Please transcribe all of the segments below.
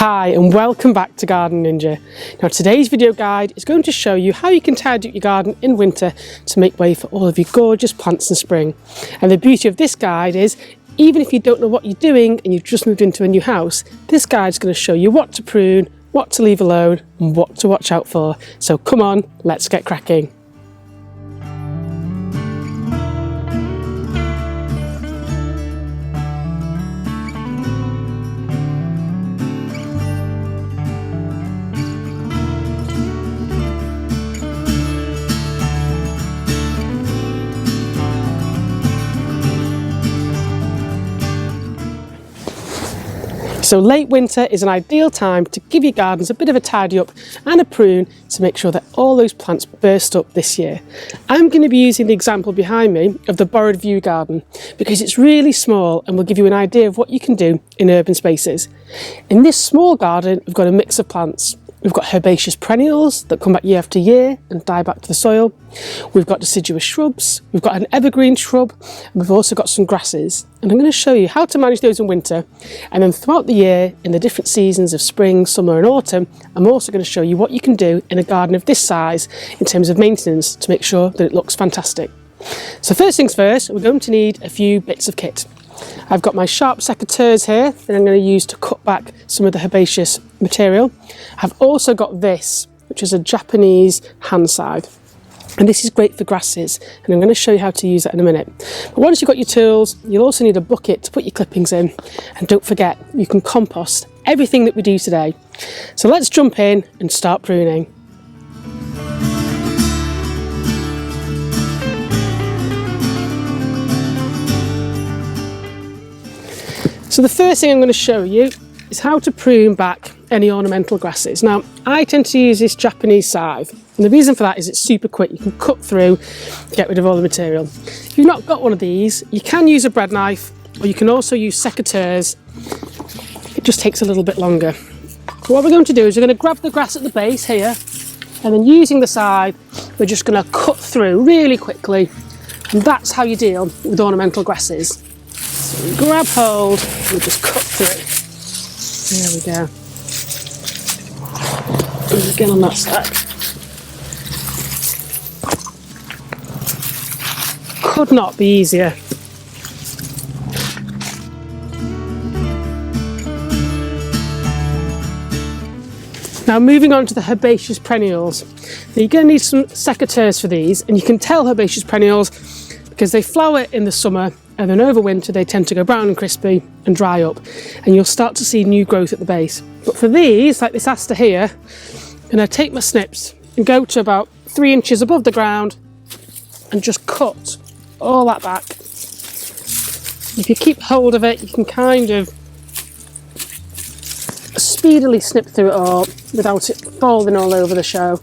Hi and welcome back to Garden Ninja. Now today's video guide is going to show you how you can tidy up your garden in winter to make way for all of your gorgeous plants in spring. And the beauty of this guide is, even if you don't know what you're doing and you've just moved into a new house, this guide is going to show you what to prune, what to leave alone and what to watch out for. So come on, let's get cracking. So late winter is an ideal time to give your gardens a bit of a tidy up and a prune to make sure that all those plants burst up this year. I'm going to be using the example behind me of the borrowed view garden because it's really small and will give you an idea of what you can do in urban spaces. In this small garden, we've got a mix of plants. We've got herbaceous perennials that come back year after year and die back to the soil. We've got deciduous shrubs, we've got an evergreen shrub, and we've also got some grasses. And I'm going to show you how to manage those in winter. And then throughout the year, in the different seasons of spring, summer and autumn, I'm also going to show you what you can do in a garden of this size in terms of maintenance to make sure that it looks fantastic. So first things first, we're going to need a few bits of kit. I've got my sharp secateurs here that I'm going to use to cut back some of the herbaceous material. I've also got this, which is a Japanese hand scythe. And this is great for grasses, and I'm going to show you how to use that in a minute. But once you've got your tools, you'll also need a bucket to put your clippings in. And don't forget, you can compost everything that we do today. So let's jump in and start pruning. So the first thing I'm going to show you is how to prune back any ornamental grasses. Now, I tend to use this Japanese scythe, and the reason for that is it's super quick. You can cut through, get rid of all the material. If you've not got one of these, you can use a bread knife, or you can also use secateurs. It just takes a little bit longer. But what we're going to do is we're going to grab the grass at the base here, and then using the scythe, we're just going to cut through really quickly. And that's how you deal with ornamental grasses. So we grab hold and just cut through. There we go. And again on that side. Could not be easier. Now moving on to the herbaceous perennials. Now you're going to need some secateurs for these, and you can tell herbaceous perennials because they flower in the summer and then over winter they tend to go brown and crispy and dry up, and you'll start to see new growth at the base. But for these, like this aster here, I'm going to take my snips and go to about 3 inches above the ground and just cut all that back. If you keep hold of it, you can kind of speedily snip through it all without it falling all over the show.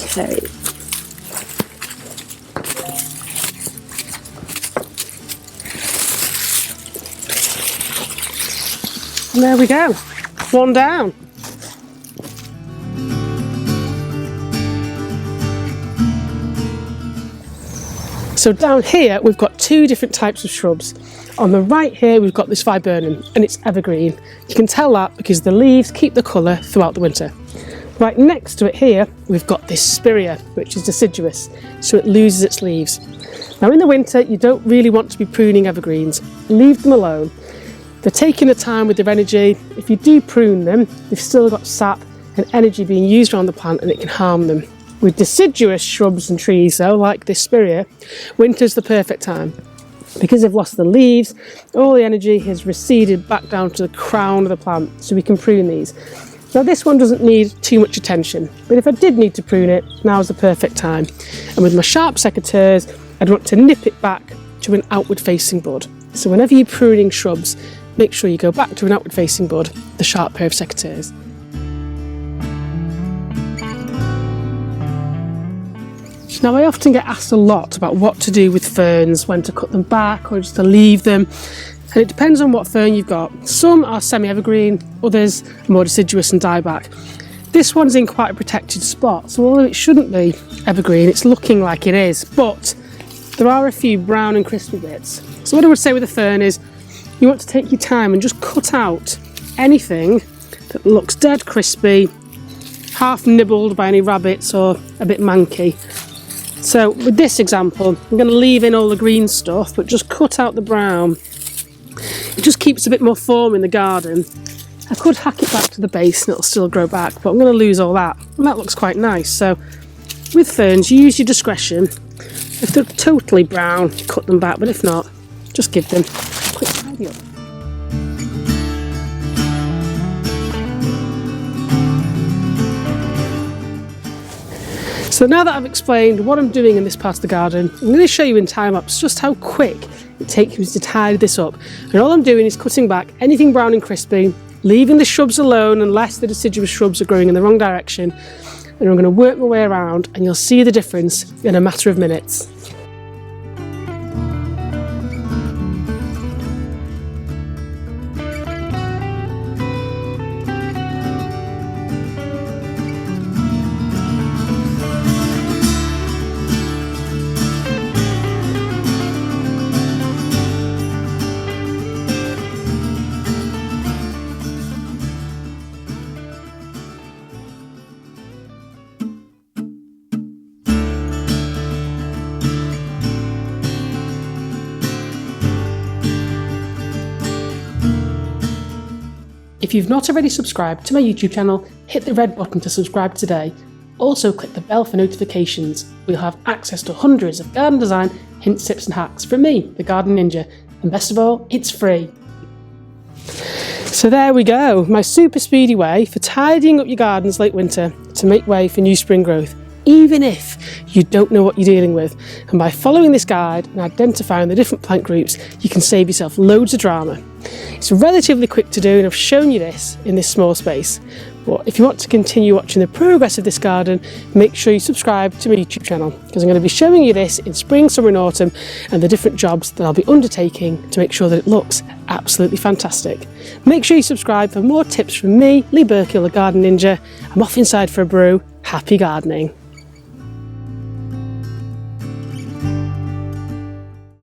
Okay. And there we go, one down. So down here we've got two different types of shrubs. On the right here we've got this viburnum, and it's evergreen. You can tell that because the leaves keep the colour throughout the winter. Right next to it here we've got this spirea, which is deciduous, so it loses its leaves. Now in the winter you don't really want to be pruning evergreens. Leave them alone. They're taking the time with their energy. If you do prune them, they've still got sap and energy being used around the plant, and it can harm them. With deciduous shrubs and trees though, like this spirea, winter's the perfect time. Because they've lost the leaves, all the energy has receded back down to the crown of the plant, so we can prune these. Now this one doesn't need too much attention, but if I did need to prune it, now's the perfect time. And with my sharp secateurs, I'd want to nip it back to an outward facing bud. So whenever you're pruning shrubs, make sure you go back to an outward facing bud, the sharp pair of secateurs. Now I often get asked a lot about what to do with ferns, when to cut them back or just to leave them. And it depends on what fern you've got. Some are semi-evergreen, others are more deciduous and die back. This one's in quite a protected spot, so although it shouldn't be evergreen, it's looking like it is, but there are a few brown and crispy bits. So what I would say with a fern is, you want to take your time and just cut out anything that looks dead crispy, half nibbled by any rabbits or a bit manky. So with this example, I'm going to leave in all the green stuff, but just cut out the brown. It just keeps a bit more form in the garden. I could hack it back to the base and it'll still grow back, but I'm going to lose all that. And that looks quite nice. So with ferns, use your discretion. If they're totally brown, cut them back, but if not, just give them a quick tidy up. So now that I've explained what I'm doing in this part of the garden, I'm going to show you in time-lapse just how quick it takes me to tidy this up. And all I'm doing is cutting back anything brown and crispy, leaving the shrubs alone unless the deciduous shrubs are growing in the wrong direction. And I'm going to work my way around and you'll see the difference in a matter of minutes. If you've not already subscribed to my YouTube channel, hit the red button to subscribe today. Also click the bell for notifications. We'll have access to hundreds of garden design hints, tips and hacks from me, the Garden Ninja. And best of all, it's free. So there we go, my super speedy way for tidying up your gardens late winter to make way for new spring growth, even if you don't know what you're dealing with. And by following this guide and identifying the different plant groups, you can save yourself loads of drama. It's relatively quick to do and I've shown you this in this small space. But if you want to continue watching the progress of this garden, make sure you subscribe to my YouTube channel because I'm going to be showing you this in spring, summer and autumn and the different jobs that I'll be undertaking to make sure that it looks absolutely fantastic. Make sure you subscribe for more tips from me, Lee Burkhill, the Garden Ninja. I'm off inside for a brew. Happy gardening.